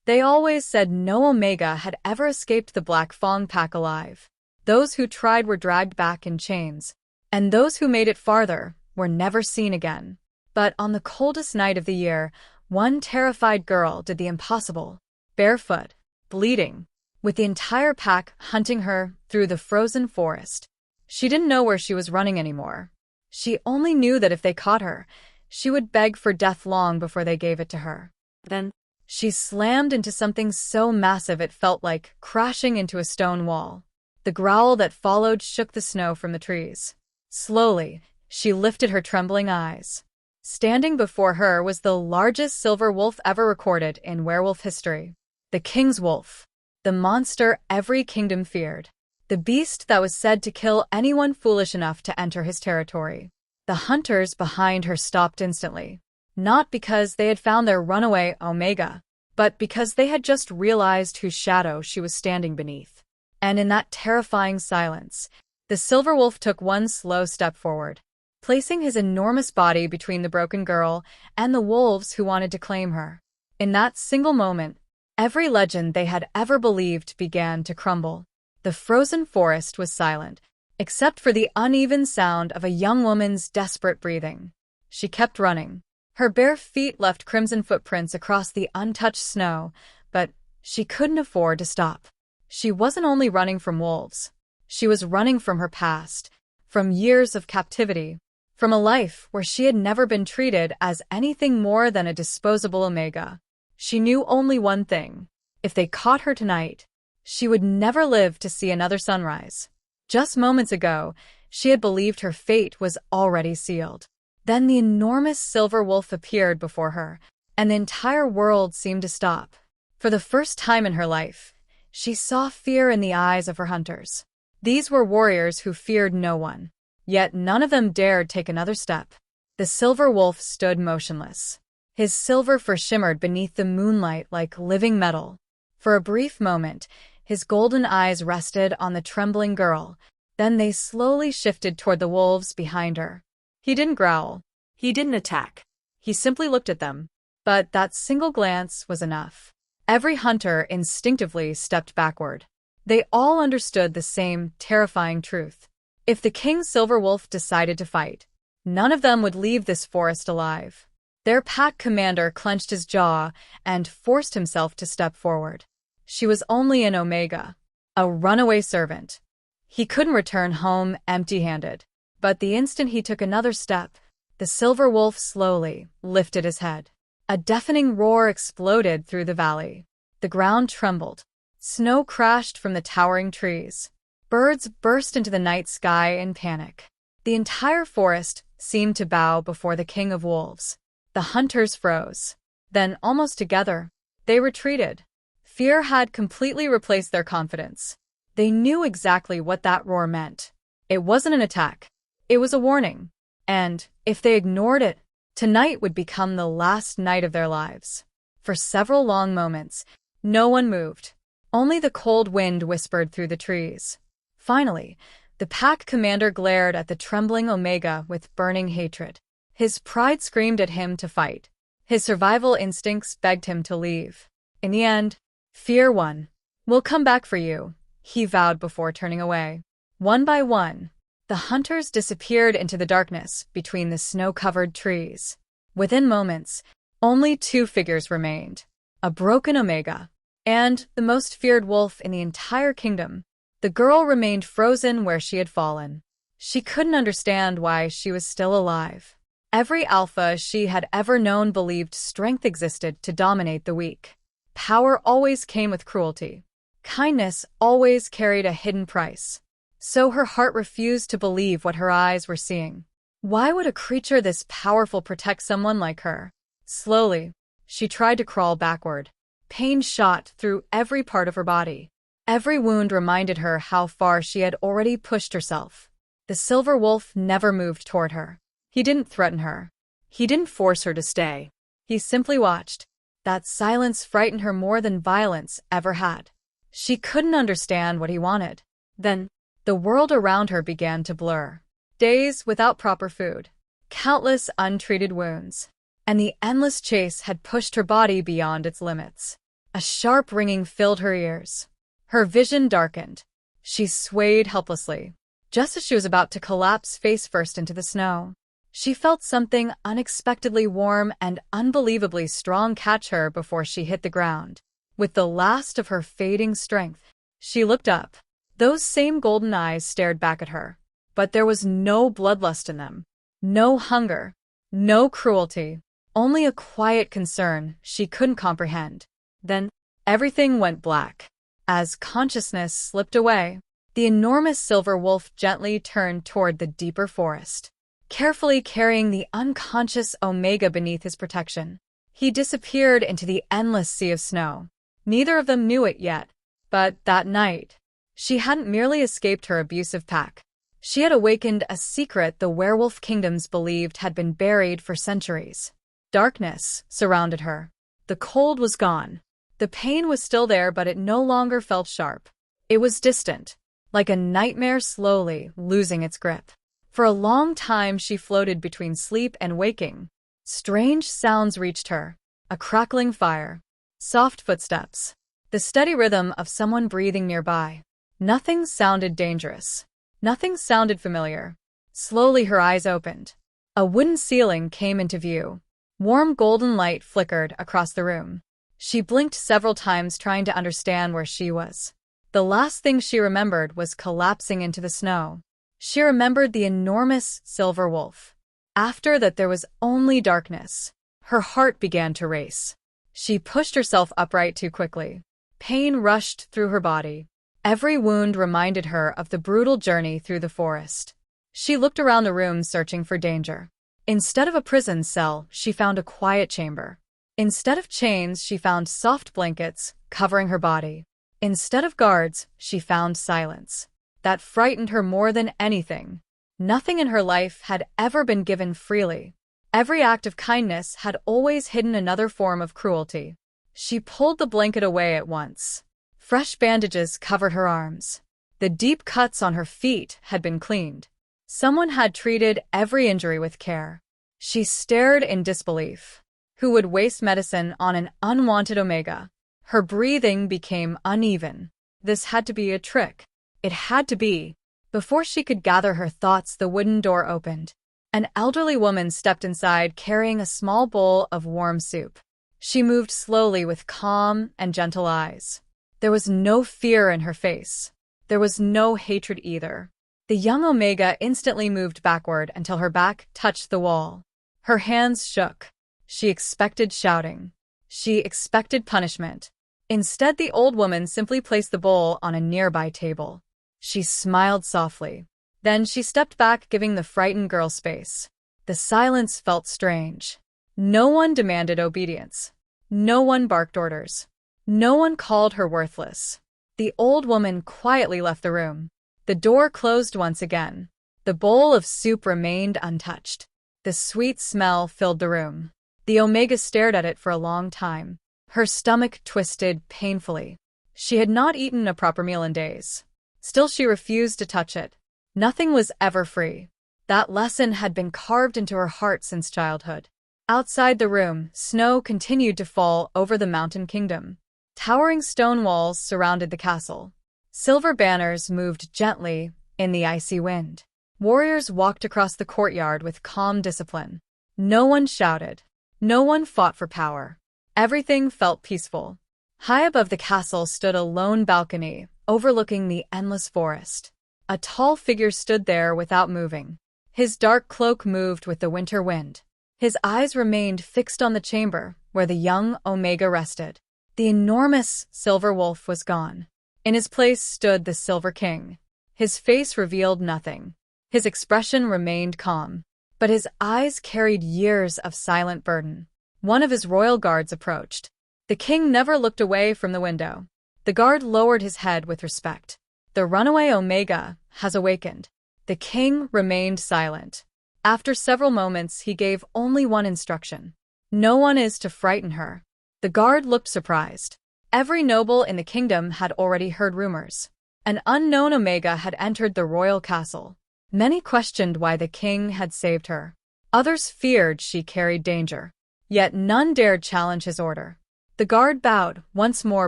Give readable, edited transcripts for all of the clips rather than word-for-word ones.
They always said no Omega had ever escaped the Black Fang Pack alive. Those who tried were dragged back in chains, and those who made it farther were never seen again. But on the coldest night of the year, one terrified girl did the impossible. Barefoot, bleeding, with the entire pack hunting her through the frozen forest. She didn't know where she was running anymore. She only knew that if they caught her, she would beg for death long before they gave it to her. Then, she slammed into something so massive it felt like crashing into a stone wall. The growl that followed shook the snow from the trees. Slowly, she lifted her trembling eyes. Standing before her was the largest silver wolf ever recorded in werewolf history. The king's wolf. The monster every kingdom feared. The beast that was said to kill anyone foolish enough to enter his territory. The hunters behind her stopped instantly. Not because they had found their runaway Omega, but because they had just realized whose shadow she was standing beneath. And in that terrifying silence, the silver wolf took one slow step forward, placing his enormous body between the broken girl and the wolves who wanted to claim her. In that single moment, every legend they had ever believed began to crumble. The frozen forest was silent, except for the uneven sound of a young woman's desperate breathing. She kept running. Her bare feet left crimson footprints across the untouched snow, but she couldn't afford to stop. She wasn't only running from wolves. She was running from her past, from years of captivity, from a life where she had never been treated as anything more than a disposable Omega. She knew only one thing. If they caught her tonight, she would never live to see another sunrise. Just moments ago, she had believed her fate was already sealed. Then the enormous silver wolf appeared before her, and the entire world seemed to stop. For the first time in her life, she saw fear in the eyes of her hunters. These were warriors who feared no one, yet none of them dared take another step. The silver wolf stood motionless. His silver fur shimmered beneath the moonlight like living metal. For a brief moment, his golden eyes rested on the trembling girl, then they slowly shifted toward the wolves behind her. He didn't growl. He didn't attack. He simply looked at them. But that single glance was enough. Every hunter instinctively stepped backward. They all understood the same terrifying truth. If the King Silver Wolf decided to fight, none of them would leave this forest alive. Their pack commander clenched his jaw and forced himself to step forward. She was only an Omega, a runaway servant. He couldn't return home empty-handed. But the instant he took another step, the silver wolf slowly lifted his head. A deafening roar exploded through the valley. The ground trembled. Snow crashed from the towering trees. Birds burst into the night sky in panic. The entire forest seemed to bow before the King of Wolves. The hunters froze. Then, almost together, they retreated. Fear had completely replaced their confidence. They knew exactly what that roar meant. It wasn't an attack. It was a warning. And, if they ignored it, tonight would become the last night of their lives. For several long moments, no one moved. Only the cold wind whispered through the trees. Finally, the pack commander glared at the trembling Omega with burning hatred. His pride screamed at him to fight. His survival instincts begged him to leave. In the end, fear won. "We'll come back for you," he vowed before turning away. One by one, the hunters disappeared into the darkness between the snow-covered trees. Within moments, only two figures remained: a broken Omega and the most feared wolf in the entire kingdom. The girl remained frozen where she had fallen. She couldn't understand why she was still alive. Every alpha she had ever known believed strength existed to dominate the weak. Power always came with cruelty. Kindness always carried a hidden price. So her heart refused to believe what her eyes were seeing. Why would a creature this powerful protect someone like her? Slowly, she tried to crawl backward. Pain shot through every part of her body. Every wound reminded her how far she had already pushed herself. The silver wolf never moved toward her. He didn't threaten her. He didn't force her to stay. He simply watched. That silence frightened her more than violence ever had. She couldn't understand what he wanted. Then, the world around her began to blur. Days without proper food, countless untreated wounds, and the endless chase had pushed her body beyond its limits. A sharp ringing filled her ears. Her vision darkened. She swayed helplessly. Just as she was about to collapse face first into the snow, she felt something unexpectedly warm and unbelievably strong catch her before she hit the ground. With the last of her fading strength, she looked up. Those same golden eyes stared back at her, but there was no bloodlust in them, no hunger, no cruelty, only a quiet concern she couldn't comprehend. Then, everything went black. As consciousness slipped away, the enormous silver wolf gently turned toward the deeper forest, carefully carrying the unconscious Omega beneath his protection. He disappeared into the endless sea of snow. Neither of them knew it yet, but that night, she hadn't merely escaped her abusive pack. She had awakened a secret the werewolf kingdoms believed had been buried for centuries. Darkness surrounded her. The cold was gone. The pain was still there, but it no longer felt sharp. It was distant, like a nightmare slowly losing its grip. For a long time she floated between sleep and waking. Strange sounds reached her. A crackling fire, soft footsteps, the steady rhythm of someone breathing nearby. Nothing sounded dangerous. Nothing sounded familiar. Slowly her eyes opened. A wooden ceiling came into view. Warm golden light flickered across the room. She blinked several times, trying to understand where she was. The last thing she remembered was collapsing into the snow. She remembered the enormous silver wolf. After that, there was only darkness. Her heart began to race. She pushed herself upright too quickly. Pain rushed through her body. Every wound reminded her of the brutal journey through the forest. She looked around the room, searching for danger. Instead of a prison cell, she found a quiet chamber. Instead of chains, she found soft blankets covering her body. Instead of guards, she found silence. That frightened her more than anything. Nothing in her life had ever been given freely. Every act of kindness had always hidden another form of cruelty. She pulled the blanket away at once. Fresh bandages covered her arms. The deep cuts on her feet had been cleaned. Someone had treated every injury with care. She stared in disbelief. Who would waste medicine on an unwanted Omega? Her breathing became uneven. This had to be a trick. It had to be. Before she could gather her thoughts, the wooden door opened. An elderly woman stepped inside, carrying a small bowl of warm soup. She moved slowly with calm and gentle eyes. There was no fear in her face. There was no hatred either. The young Omega instantly moved backward until her back touched the wall. Her hands shook. She expected shouting. She expected punishment. Instead, the old woman simply placed the bowl on a nearby table. She smiled softly. Then she stepped back, giving the frightened girl space. The silence felt strange. No one demanded obedience. No one barked orders. No one called her worthless. The old woman quietly left the room. The door closed once again. The bowl of soup remained untouched. The sweet smell filled the room. The Omega stared at it for a long time. Her stomach twisted painfully. She had not eaten a proper meal in days. Still, she refused to touch it. Nothing was ever free. That lesson had been carved into her heart since childhood. Outside the room, snow continued to fall over the mountain kingdom. Towering stone walls surrounded the castle. Silver banners moved gently in the icy wind. Warriors walked across the courtyard with calm discipline. No one shouted. No one fought for power. Everything felt peaceful. High above the castle stood a lone balcony, overlooking the endless forest. A tall figure stood there without moving. His dark cloak moved with the winter wind. His eyes remained fixed on the chamber where the young Omega rested. The enormous silver wolf was gone. In his place stood the Silver King. His face revealed nothing. His expression remained calm, but his eyes carried years of silent burden. One of his royal guards approached. The king never looked away from the window. The guard lowered his head with respect. The runaway Omega has awakened. The king remained silent. After several moments, he gave only one instruction. No one is to frighten her. The guard looked surprised. Every noble in the kingdom had already heard rumors. An unknown Omega had entered the royal castle. Many questioned why the king had saved her. Others feared she carried danger. Yet none dared challenge his order. The guard bowed once more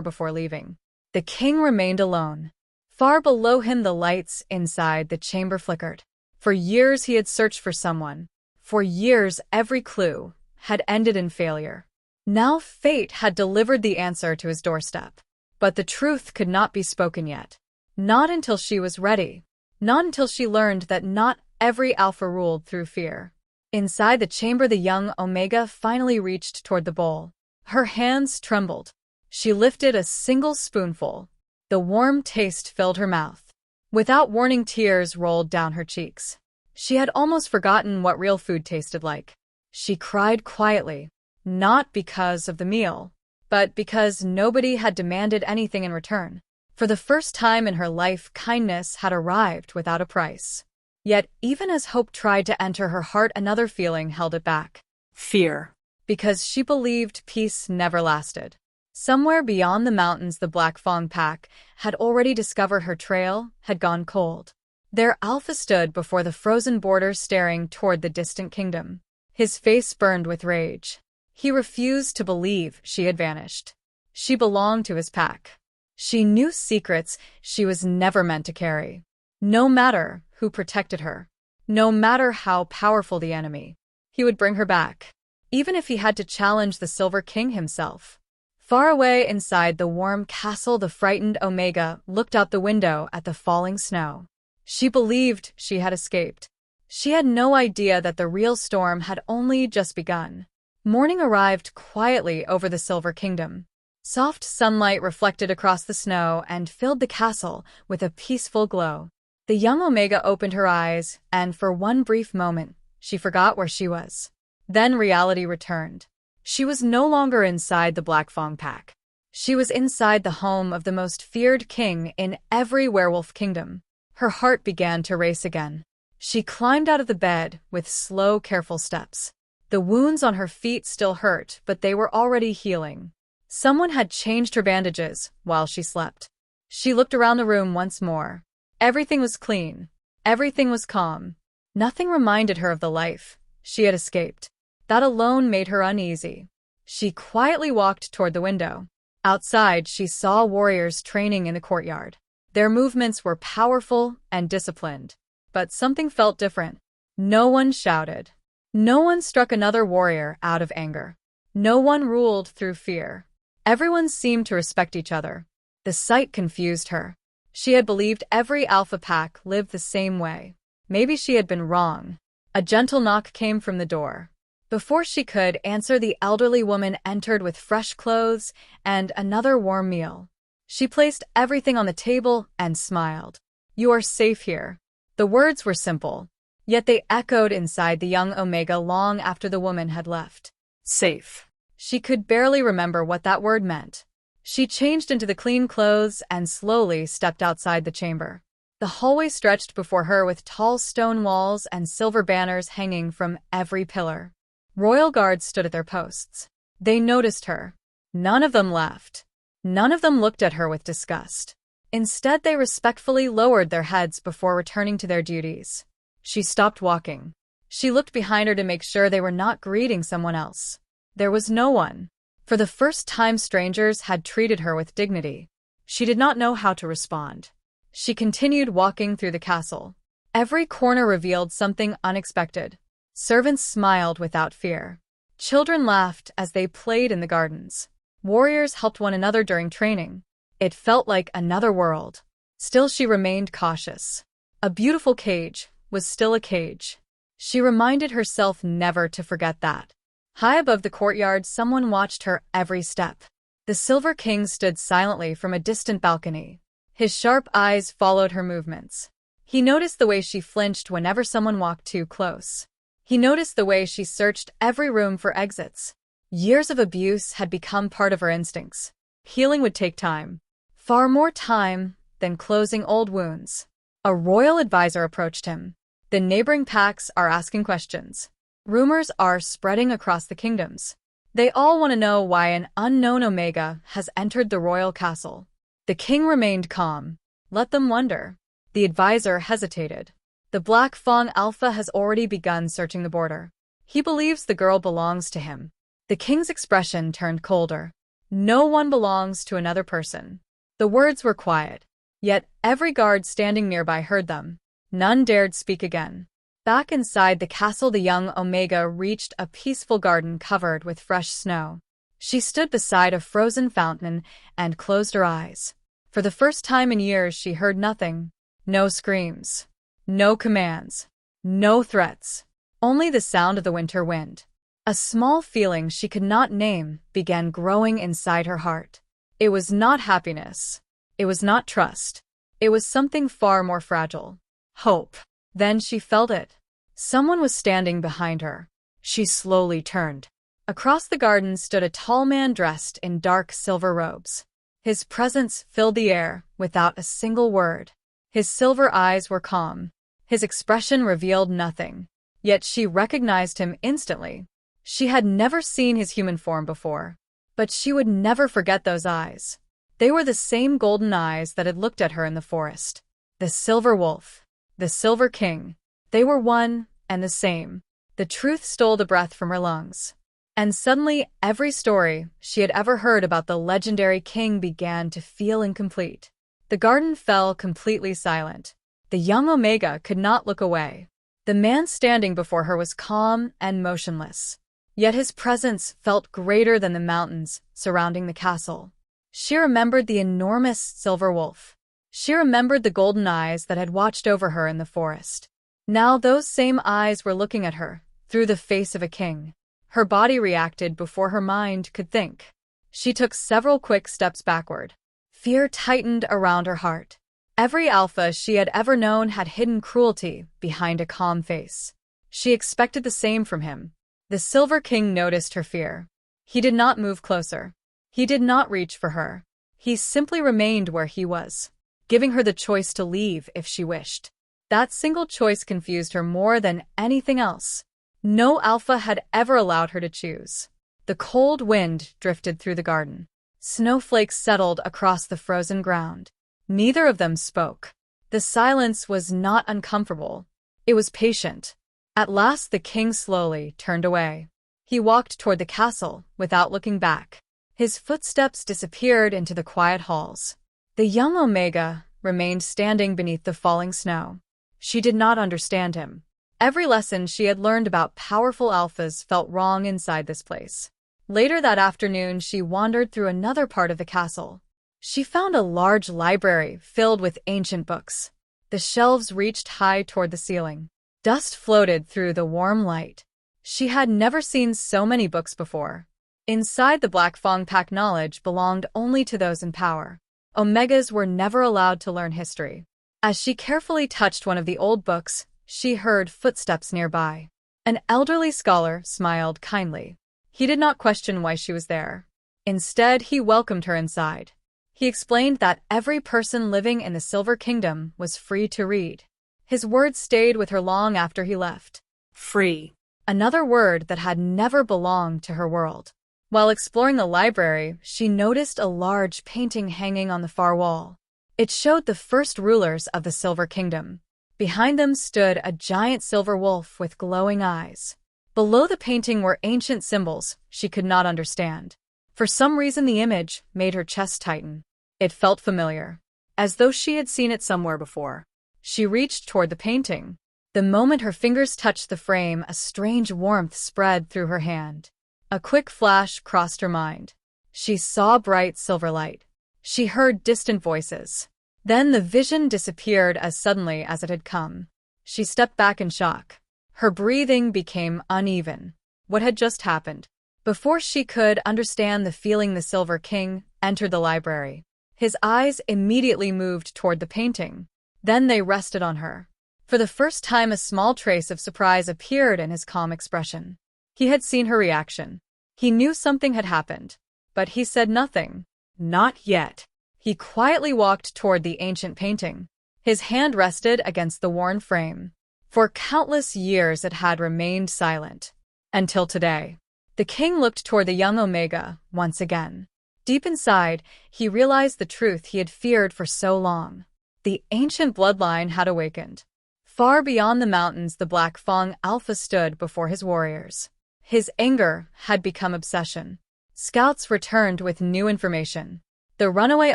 before leaving. The king remained alone. Far below him, the lights inside the chamber flickered. For years he had searched for someone. For years every clue had ended in failure. Now fate had delivered the answer to his doorstep. But the truth could not be spoken yet. Not until she was ready. Not until she learned that not every alpha ruled through fear. Inside the chamber, the young Omega finally reached toward the bowl. Her hands trembled. She lifted a single spoonful. The warm taste filled her mouth. Without warning, tears rolled down her cheeks. She had almost forgotten what real food tasted like. She cried quietly, not because of the meal, but because nobody had demanded anything in return. For the first time in her life, kindness had arrived without a price. Yet, even as hope tried to enter her heart, another feeling held it back. Fear. Because she believed peace never lasted. Somewhere beyond the mountains, the Black Fang Pack had already discovered her trail had gone cold. Their alpha stood before the frozen border, staring toward the distant kingdom. His face burned with rage. He refused to believe she had vanished. She belonged to his pack. She knew secrets she was never meant to carry. No matter who protected her, no matter how powerful the enemy, he would bring her back, even if he had to challenge the Silver King himself. Far away inside the warm castle, the frightened Omega looked out the window at the falling snow. She believed she had escaped. She had no idea that the real storm had only just begun. Morning arrived quietly over the Silver Kingdom. Soft sunlight reflected across the snow and filled the castle with a peaceful glow. The young Omega opened her eyes, and for one brief moment, she forgot where she was. Then reality returned. She was no longer inside the Black Fang Pack. She was inside the home of the most feared king in every werewolf kingdom. Her heart began to race again. She climbed out of the bed with slow, careful steps. The wounds on her feet still hurt, but they were already healing. Someone had changed her bandages while she slept. She looked around the room once more. Everything was clean. Everything was calm. Nothing reminded her of the life she had escaped. That alone made her uneasy. She quietly walked toward the window. Outside, she saw warriors training in the courtyard. Their movements were powerful and disciplined. But something felt different. No one shouted. No one struck another warrior out of anger. No one ruled through fear. Everyone seemed to respect each other. The sight confused her. She had believed every alpha pack lived the same way. Maybe she had been wrong. A gentle knock came from the door. Before she could answer, the elderly woman entered with fresh clothes and another warm meal. She placed everything on the table and smiled. "You are safe here." The words were simple, yet they echoed inside the young Omega long after the woman had left. Safe. She could barely remember what that word meant. She changed into the clean clothes and slowly stepped outside the chamber. The hallway stretched before her with tall stone walls and silver banners hanging from every pillar. Royal guards stood at their posts. They noticed her. None of them laughed. None of them looked at her with disgust. Instead, they respectfully lowered their heads before returning to their duties. She stopped walking. She looked behind her to make sure they were not greeting someone else. There was no one. For the first time, strangers had treated her with dignity. She did not know how to respond. She continued walking through the castle. Every corner revealed something unexpected. Servants smiled without fear. Children laughed as they played in the gardens. Warriors helped one another during training. It felt like another world. Still, she remained cautious. A beautiful cage was still a cage. She reminded herself never to forget that. High above the courtyard, someone watched her every step. The Silver King stood silently from a distant balcony. His sharp eyes followed her movements. He noticed the way she flinched whenever someone walked too close. He noticed the way she searched every room for exits. Years of abuse had become part of her instincts. Healing would take time. Far more time than closing old wounds. A royal advisor approached him. The neighboring packs are asking questions. Rumors are spreading across the kingdoms. They all want to know why an unknown Omega has entered the royal castle. The king remained calm. Let them wonder. The advisor hesitated. The Black Fang Alpha has already begun searching the border. He believes the girl belongs to him. The king's expression turned colder. No one belongs to another person. The words were quiet, yet every guard standing nearby heard them. None dared speak again. Back inside the castle, the young Omega reached a peaceful garden covered with fresh snow. She stood beside a frozen fountain and closed her eyes. For the first time in years, she heard nothing. No screams. No commands. No threats. Only the sound of the winter wind. A small feeling she could not name began growing inside her heart. It was not happiness. It was not trust. It was something far more fragile. Hope. Then she felt it. Someone was standing behind her. She slowly turned. Across the garden stood a tall man dressed in dark silver robes. His presence filled the air without a single word. His silver eyes were calm. His expression revealed nothing. Yet she recognized him instantly. She had never seen his human form before, but she would never forget those eyes. They were the same golden eyes that had looked at her in the forest. The Silver Wolf. The Silver King. They were one and the same. The truth stole the breath from her lungs. And suddenly, every story she had ever heard about the legendary king began to feel incomplete. The garden fell completely silent. The young Omega could not look away. The man standing before her was calm and motionless. Yet his presence felt greater than the mountains surrounding the castle. She remembered the enormous silver wolf. She remembered the golden eyes that had watched over her in the forest. Now those same eyes were looking at her, through the face of a king. Her body reacted before her mind could think. She took several quick steps backward. Fear tightened around her heart. Every alpha she had ever known had hidden cruelty behind a calm face. She expected the same from him. The Silver King noticed her fear. He did not move closer. He did not reach for her. He simply remained where he was, giving her the choice to leave if she wished. That single choice confused her more than anything else. No alpha had ever allowed her to choose. The cold wind drifted through the garden. Snowflakes settled across the frozen ground. Neither of them spoke. The silence was not uncomfortable. It was patient. At last the king slowly turned away. He walked toward the castle without looking back. His footsteps disappeared into the quiet halls. The young Omega remained standing beneath the falling snow. She did not understand him. Every lesson she had learned about powerful alphas felt wrong inside this place. Later that afternoon, she wandered through another part of the castle. She found a large library filled with ancient books. The shelves reached high toward the ceiling. Dust floated through the warm light. She had never seen so many books before. Inside the Black Fang Pack, knowledge belonged only to those in power. Omegas were never allowed to learn history. As she carefully touched one of the old books, she heard footsteps nearby. An elderly scholar smiled kindly. He did not question why she was there. Instead, he welcomed her inside. He explained that every person living in the Silver Kingdom was free to read. His words stayed with her long after he left. Free. Another word that had never belonged to her world. While exploring the library, she noticed a large painting hanging on the far wall. It showed the first rulers of the Silver Kingdom. Behind them stood a giant silver wolf with glowing eyes. Below the painting were ancient symbols she could not understand. For some reason, the image made her chest tighten. It felt familiar, as though she had seen it somewhere before. She reached toward the painting. The moment her fingers touched the frame, a strange warmth spread through her hand. A quick flash crossed her mind. She saw bright silver light. She heard distant voices. Then the vision disappeared as suddenly as it had come. She stepped back in shock. Her breathing became uneven. What had just happened? Before she could understand the feeling, the Silver King entered the library. His eyes immediately moved toward the painting. Then they rested on her. For the first time, a small trace of surprise appeared in his calm expression. He had seen her reaction. He knew something had happened. But he said nothing. Not yet. He quietly walked toward the ancient painting. His hand rested against the worn frame. For countless years it had remained silent. Until today. The king looked toward the young Omega once again. Deep inside, he realized the truth he had feared for so long. The ancient bloodline had awakened. Far beyond the mountains, the Black Fang Alpha stood before his warriors. His anger had become obsession. Scouts returned with new information. The runaway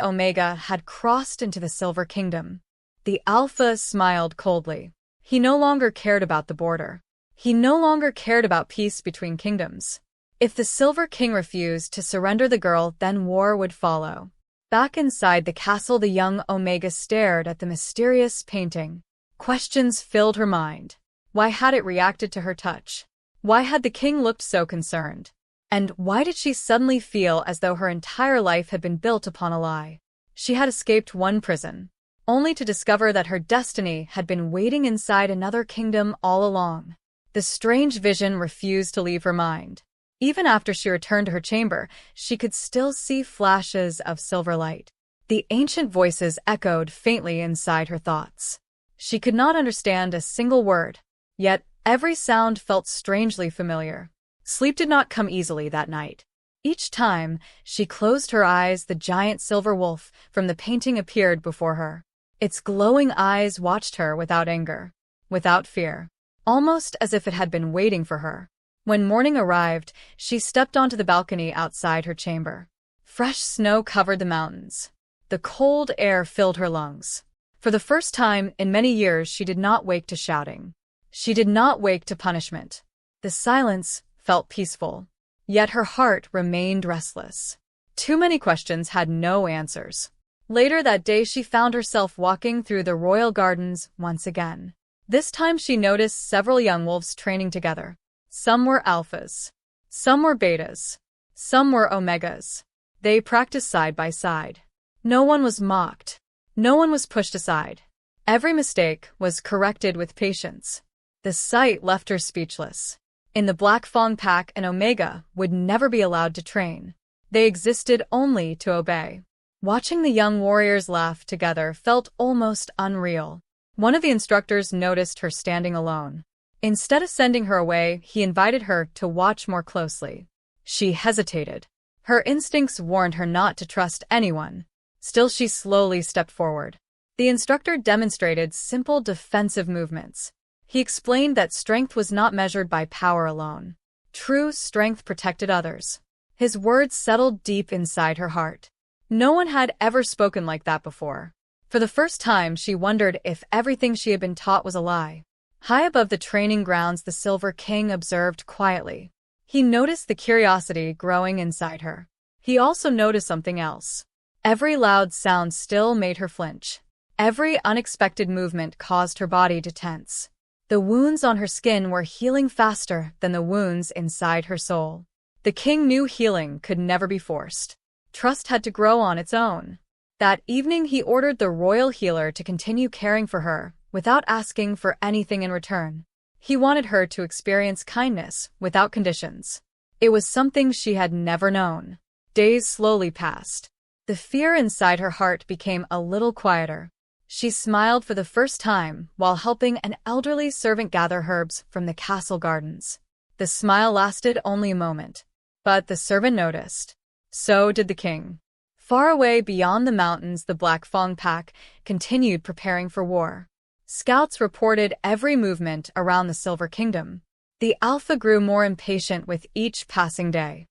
Omega had crossed into the Silver Kingdom. The Alpha smiled coldly. He no longer cared about the border. He no longer cared about peace between kingdoms. If the Silver King refused to surrender the girl, then war would follow. Back inside the castle, the young Omega stared at the mysterious painting. Questions filled her mind. Why had it reacted to her touch? Why had the king looked so concerned? And why did she suddenly feel as though her entire life had been built upon a lie? She had escaped one prison, only to discover that her destiny had been waiting inside another kingdom all along. The strange vision refused to leave her mind. Even after she returned to her chamber, she could still see flashes of silver light. The ancient voices echoed faintly inside her thoughts. She could not understand a single word, yet every sound felt strangely familiar. Sleep did not come easily that night. Each time she closed her eyes, the giant silver wolf from the painting appeared before her. Its glowing eyes watched her without anger, without fear, almost as if it had been waiting for her. When morning arrived, she stepped onto the balcony outside her chamber. Fresh snow covered the mountains. The cold air filled her lungs. For the first time in many years, she did not wake to shouting. She did not wake to punishment. The silence felt peaceful, yet her heart remained restless. Too many questions had no answers. Later that day, she found herself walking through the royal gardens once again. This time she noticed several young wolves training together. Some were alphas. Some were betas. Some were omegas. They practiced side by side. No one was mocked. No one was pushed aside. Every mistake was corrected with patience. The sight left her speechless. In the Black Fang Pack, an Omega would never be allowed to train. They existed only to obey. Watching the young warriors laugh together felt almost unreal. One of the instructors noticed her standing alone. Instead of sending her away, he invited her to watch more closely. She hesitated. Her instincts warned her not to trust anyone. Still, she slowly stepped forward. The instructor demonstrated simple defensive movements. He explained that strength was not measured by power alone. True strength protected others. His words settled deep inside her heart. No one had ever spoken like that before. For the first time, she wondered if everything she had been taught was a lie. High above the training grounds, the Silver King observed quietly. He noticed the curiosity growing inside her. He also noticed something else. Every loud sound still made her flinch. Every unexpected movement caused her body to tense. The wounds on her skin were healing faster than the wounds inside her soul. The king knew healing could never be forced. Trust had to grow on its own. That evening, he ordered the royal healer to continue caring for her, without asking for anything in return. He wanted her to experience kindness without conditions. It was something she had never known. Days slowly passed. The fear inside her heart became a little quieter. She smiled for the first time while helping an elderly servant gather herbs from the castle gardens. The smile lasted only a moment, but the servant noticed. So did the king. Far away beyond the mountains, the Black Fang Pack continued preparing for war. Scouts reported every movement around the Silver Kingdom. The Alpha grew more impatient with each passing day.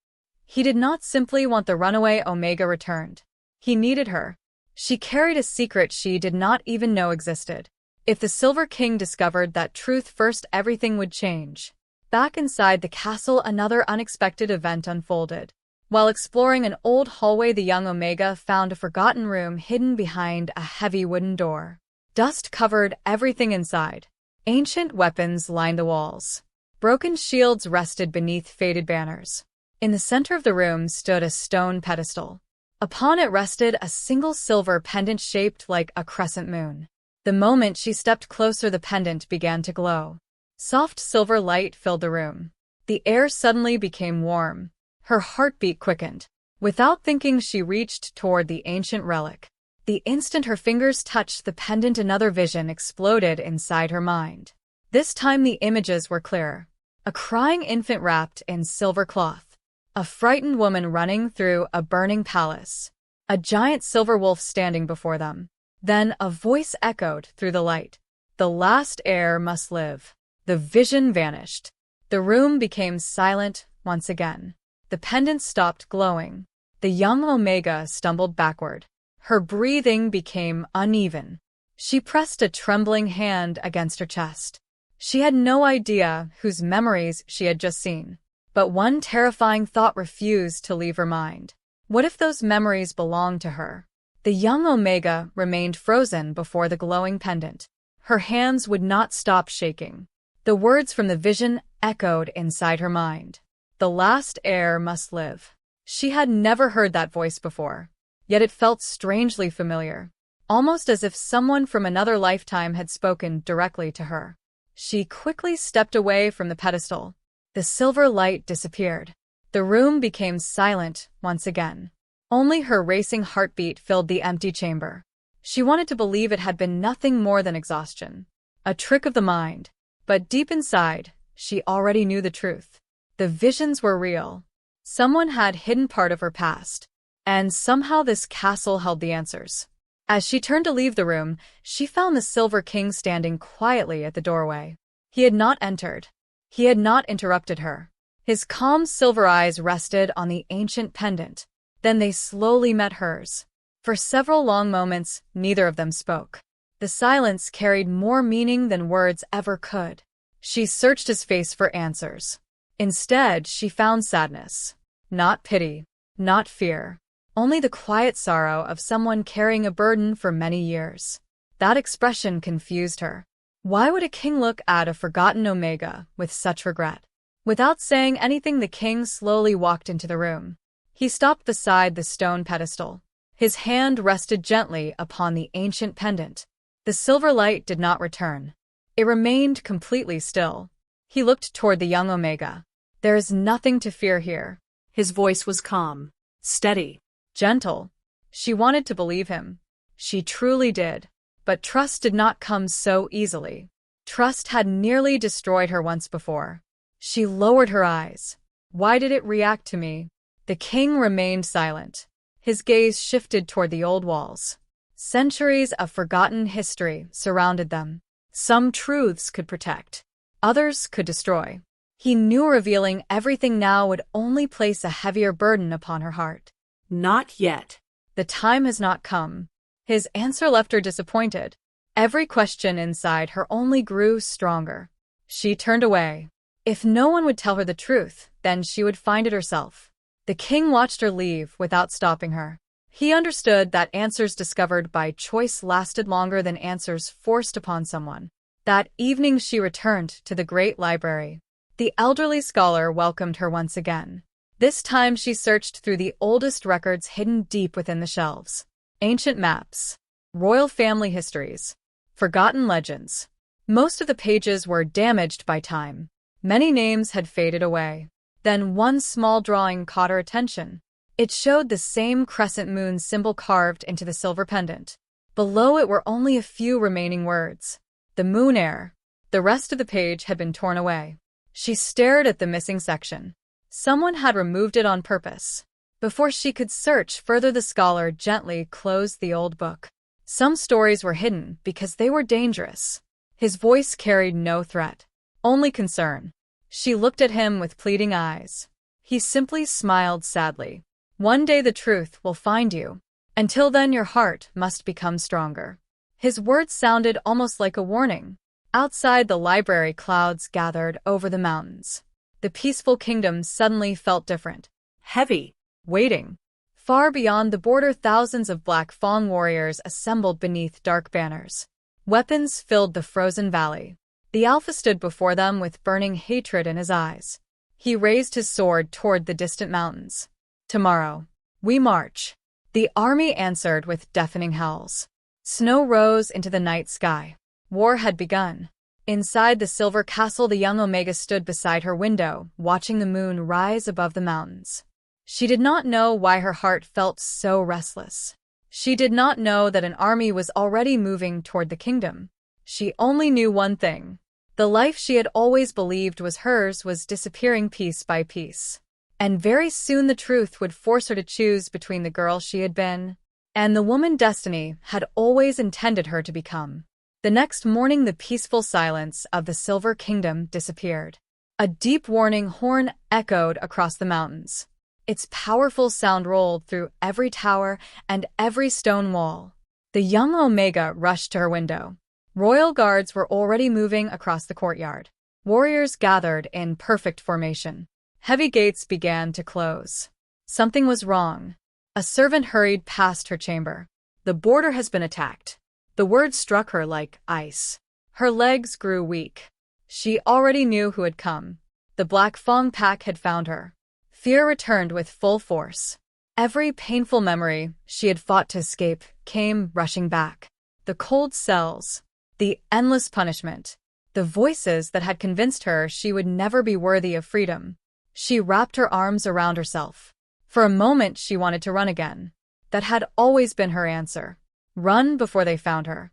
He did not simply want the runaway Omega returned. He needed her. She carried a secret she did not even know existed. If the Silver King discovered that truth first, everything would change. Back inside the castle, another unexpected event unfolded. While exploring an old hallway, the young Omega found a forgotten room hidden behind a heavy wooden door. Dust covered everything inside. Ancient weapons lined the walls. Broken shields rested beneath faded banners. In the center of the room stood a stone pedestal. Upon it rested a single silver pendant shaped like a crescent moon. The moment she stepped closer, the pendant began to glow. Soft silver light filled the room. The air suddenly became warm. Her heartbeat quickened. Without thinking, she reached toward the ancient relic. The instant her fingers touched the pendant, another vision exploded inside her mind. This time the images were clearer. A crying infant wrapped in silver cloth. A frightened woman running through a burning palace. A giant silver wolf standing before them. Then a voice echoed through the light. The last heir must live. The vision vanished. The room became silent once again. the pendant stopped glowing. The young Omega stumbled backward. Her breathing became uneven. She pressed a trembling hand against her chest. She had no idea whose memories she had just seen. But one terrifying thought refused to leave her mind. What if those memories belonged to her? The young Omega remained frozen before the glowing pendant. Her hands would not stop shaking. The words from the vision echoed inside her mind. The last heir must live. She had never heard that voice before, yet it felt strangely familiar, almost as if someone from another lifetime had spoken directly to her. She quickly stepped away from the pedestal. The silver light disappeared. The room became silent once again. Only her racing heartbeat filled the empty chamber. She wanted to believe it had been nothing more than exhaustion, a trick of the mind. But deep inside, she already knew the truth. The visions were real. Someone had hidden part of her past, and somehow this castle held the answers. As she turned to leave the room, she found the Silver King standing quietly at the doorway. He had not entered. He had not interrupted her. His calm silver eyes rested on the ancient pendant. Then they slowly met hers. For several long moments, neither of them spoke. The silence carried more meaning than words ever could. She searched his face for answers. Instead, she found sadness. Not pity, not fear. Only the quiet sorrow of someone carrying a burden for many years. That expression confused her. Why would a king look at a forgotten Omega with such regret? Without saying anything, the king slowly walked into the room. He stopped beside the stone pedestal. His hand rested gently upon the ancient pendant. The silver light did not return. It remained completely still. He looked toward the young Omega. There is nothing to fear here. His voice was calm, steady, gentle. She wanted to believe him. She truly did. But trust did not come so easily. Trust had nearly destroyed her once before. She lowered her eyes. Why did it react to me? The king remained silent. His gaze shifted toward the old walls. Centuries of forgotten history surrounded them. Some truths could protect. Others could destroy. He knew revealing everything now would only place a heavier burden upon her heart. Not yet. The time has not come. His answer left her disappointed. Every question inside her only grew stronger. She turned away. If no one would tell her the truth, then she would find it herself. The king watched her leave without stopping her. He understood that answers discovered by choice lasted longer than answers forced upon someone. That evening she returned to the great library. The elderly scholar welcomed her once again. This time she searched through the oldest records hidden deep within the shelves. Ancient maps, royal family histories, forgotten legends. Most of the pages were damaged by time. Many names had faded away. Then one small drawing caught her attention. It showed the same crescent moon symbol carved into the silver pendant. Below it were only a few remaining words. The Moon Heir. The rest of the page had been torn away. She stared at the missing section. Someone had removed it on purpose. Before she could search further, the scholar gently closed the old book. Some stories were hidden because they were dangerous. His voice carried no threat, only concern. She looked at him with pleading eyes. He simply smiled sadly. One day the truth will find you. Until then, your heart must become stronger. His words sounded almost like a warning. Outside the library, clouds gathered over the mountains. The peaceful kingdom suddenly felt different. Heavy. Waiting. Far beyond the border, thousands of Black Fang warriors assembled beneath dark banners. Weapons filled the frozen valley. The Alpha stood before them with burning hatred in his eyes. He raised his sword toward the distant mountains. Tomorrow, we march. The army answered with deafening howls. Snow rose into the night sky. War had begun. Inside the silver castle, the young Omega stood beside her window, watching the moon rise above the mountains. She did not know why her heart felt so restless. She did not know that an army was already moving toward the kingdom. She only knew one thing. The life she had always believed was hers was disappearing piece by piece. And very soon the truth would force her to choose between the girl she had been and the woman destiny had always intended her to become. The next morning, the peaceful silence of the Silver Kingdom disappeared. A deep warning horn echoed across the mountains. Its powerful sound rolled through every tower and every stone wall. The young Omega rushed to her window. Royal guards were already moving across the courtyard. Warriors gathered in perfect formation. Heavy gates began to close. Something was wrong. A servant hurried past her chamber. The border has been attacked. The word struck her like ice. Her legs grew weak. She already knew who had come. The Black Fang Pack had found her. Fear returned with full force. Every painful memory she had fought to escape came rushing back. The cold cells, the endless punishment, the voices that had convinced her she would never be worthy of freedom. She wrapped her arms around herself. For a moment she wanted to run again. That had always been her answer. Run before they found her.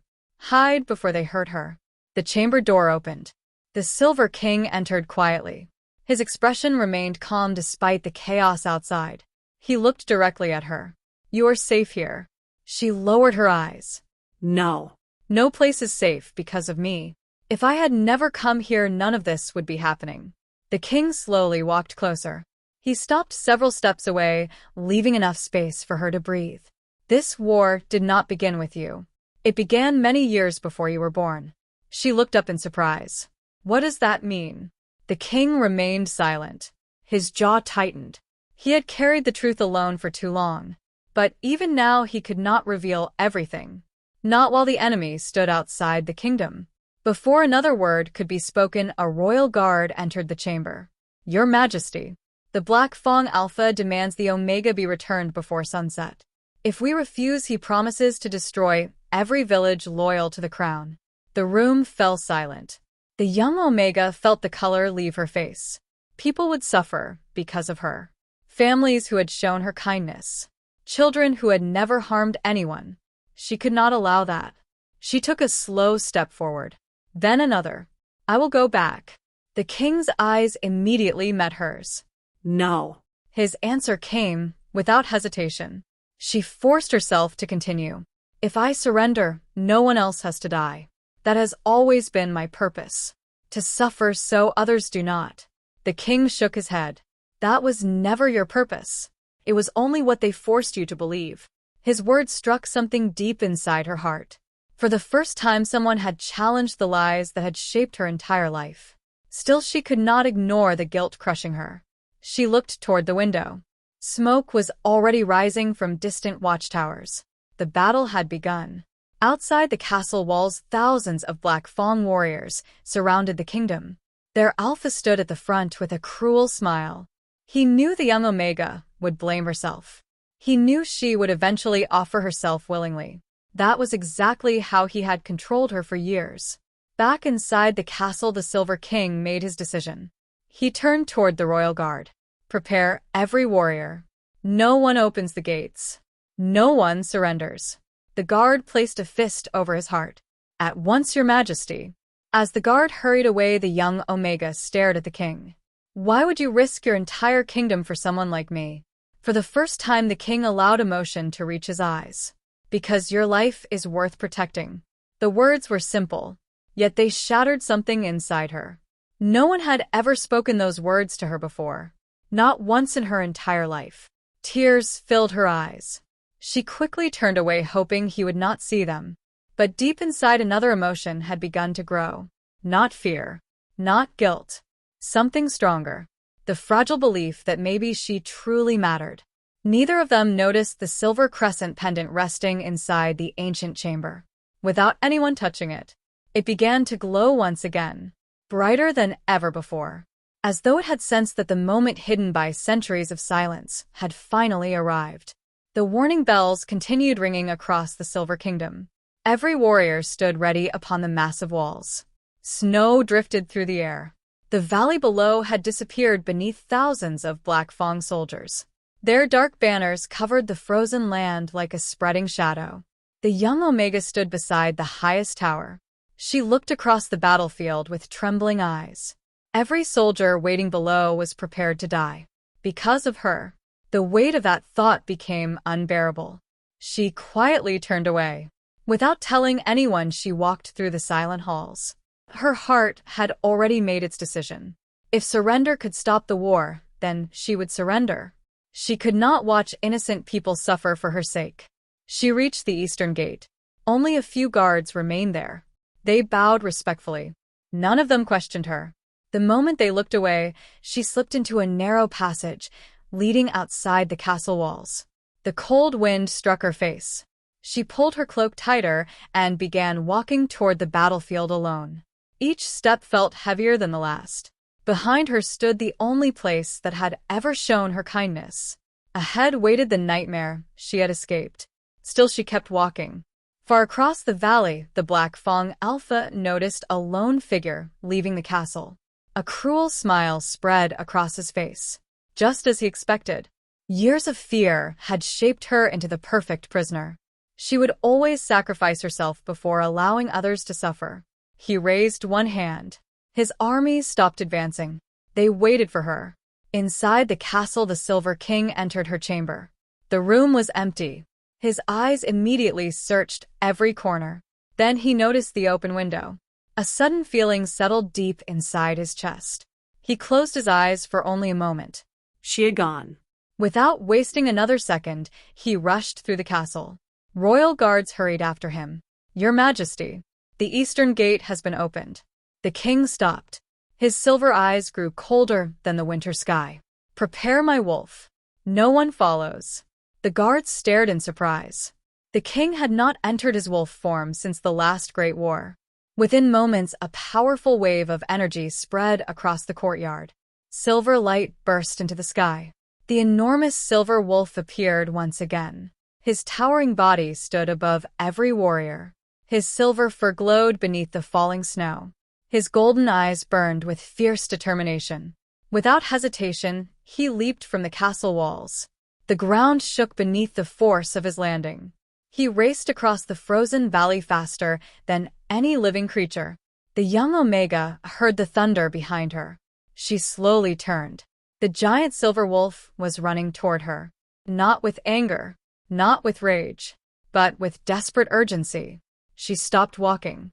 Hide before they hurt her. The chamber door opened. The Silver King entered quietly. His expression remained calm despite the chaos outside. He looked directly at her. You are safe here. She lowered her eyes. No. No place is safe because of me. If I had never come here, none of this would be happening. The king slowly walked closer. He stopped several steps away, leaving enough space for her to breathe. This war did not begin with you. It began many years before you were born. She looked up in surprise. What does that mean? The king remained silent. His jaw tightened. He had carried the truth alone for too long. But even now he could not reveal everything. Not while the enemy stood outside the kingdom. Before another word could be spoken, a royal guard entered the chamber. Your Majesty, the Black Fang Alpha demands the Omega be returned before sunset. If we refuse, he promises to destroy every village loyal to the crown. The room fell silent. The young Omega felt the color leave her face. People would suffer because of her. Families who had shown her kindness. Children who had never harmed anyone. She could not allow that. She took a slow step forward. Then another. I will go back. The king's eyes immediately met hers. No. His answer came without hesitation. She forced herself to continue. If I surrender, no one else has to die. That has always been my purpose. To suffer so others do not. The king shook his head. That was never your purpose. It was only what they forced you to believe. His words struck something deep inside her heart. For the first time, someone had challenged the lies that had shaped her entire life. Still, she could not ignore the guilt crushing her. She looked toward the window. Smoke was already rising from distant watchtowers. The battle had begun. Outside the castle walls, thousands of Black Fang warriors surrounded the kingdom. Their alpha stood at the front with a cruel smile. He knew the young Omega would blame herself. He knew she would eventually offer herself willingly. That was exactly how he had controlled her for years. Back inside the castle, the Silver King made his decision. He turned toward the royal guard. Prepare every warrior. No one opens the gates. No one surrenders. The guard placed a fist over his heart. At once, Your Majesty. As the guard hurried away, the young Omega stared at the king. Why would you risk your entire kingdom for someone like me? For the first time, the king allowed emotion to reach his eyes. Because your life is worth protecting. The words were simple, yet they shattered something inside her. No one had ever spoken those words to her before. Not once in her entire life. Tears filled her eyes. She quickly turned away, hoping he would not see them. But deep inside, another emotion had begun to grow. Not fear. Not guilt. Something stronger. The fragile belief that maybe she truly mattered. Neither of them noticed the silver crescent pendant resting inside the ancient chamber. Without anyone touching it, it began to glow once again, brighter than ever before. As though it had sensed that the moment hidden by centuries of silence had finally arrived. The warning bells continued ringing across the Silver Kingdom. Every warrior stood ready upon the massive walls. Snow drifted through the air. The valley below had disappeared beneath thousands of Black Fang soldiers. Their dark banners covered the frozen land like a spreading shadow. The young Omega stood beside the highest tower. She looked across the battlefield with trembling eyes. Every soldier waiting below was prepared to die. Because of her, the weight of that thought became unbearable. She quietly turned away. Without telling anyone, she walked through the silent halls. Her heart had already made its decision. If surrender could stop the war, then she would surrender. She could not watch innocent people suffer for her sake. She reached the eastern gate. Only a few guards remained there. They bowed respectfully. None of them questioned her. The moment they looked away, she slipped into a narrow passage, leading outside the castle walls. The cold wind struck her face. She pulled her cloak tighter and began walking toward the battlefield alone. Each step felt heavier than the last. Behind her stood the only place that had ever shown her kindness. Ahead waited the nightmare she had escaped. Still she kept walking. Far across the valley, the Black Fang Alpha noticed a lone figure leaving the castle. A cruel smile spread across his face. Just as he expected. Years of fear had shaped her into the perfect prisoner. She would always sacrifice herself before allowing others to suffer. He raised one hand. His army stopped advancing. They waited for her. Inside the castle, the Silver King entered her chamber. The room was empty. His eyes immediately searched every corner. Then he noticed the open window. A sudden feeling settled deep inside his chest. He closed his eyes for only a moment. She had gone. Without wasting another second, he rushed through the castle. Royal guards hurried after him. "Your Majesty, the eastern gate has been opened." The king stopped. His silver eyes grew colder than the winter sky. "Prepare my wolf. No one follows." The guards stared in surprise. The king had not entered his wolf form since the last Great War. Within moments, a powerful wave of energy spread across the courtyard. Silver light burst into the sky. The enormous silver wolf appeared once again. His towering body stood above every warrior. His silver fur glowed beneath the falling snow. His golden eyes burned with fierce determination. Without hesitation, he leaped from the castle walls. The ground shook beneath the force of his landing. He raced across the frozen valley faster than any living creature. The young Omega heard the thunder behind her. She slowly turned. The giant silver wolf was running toward her. Not with anger, not with rage, but with desperate urgency. She stopped walking.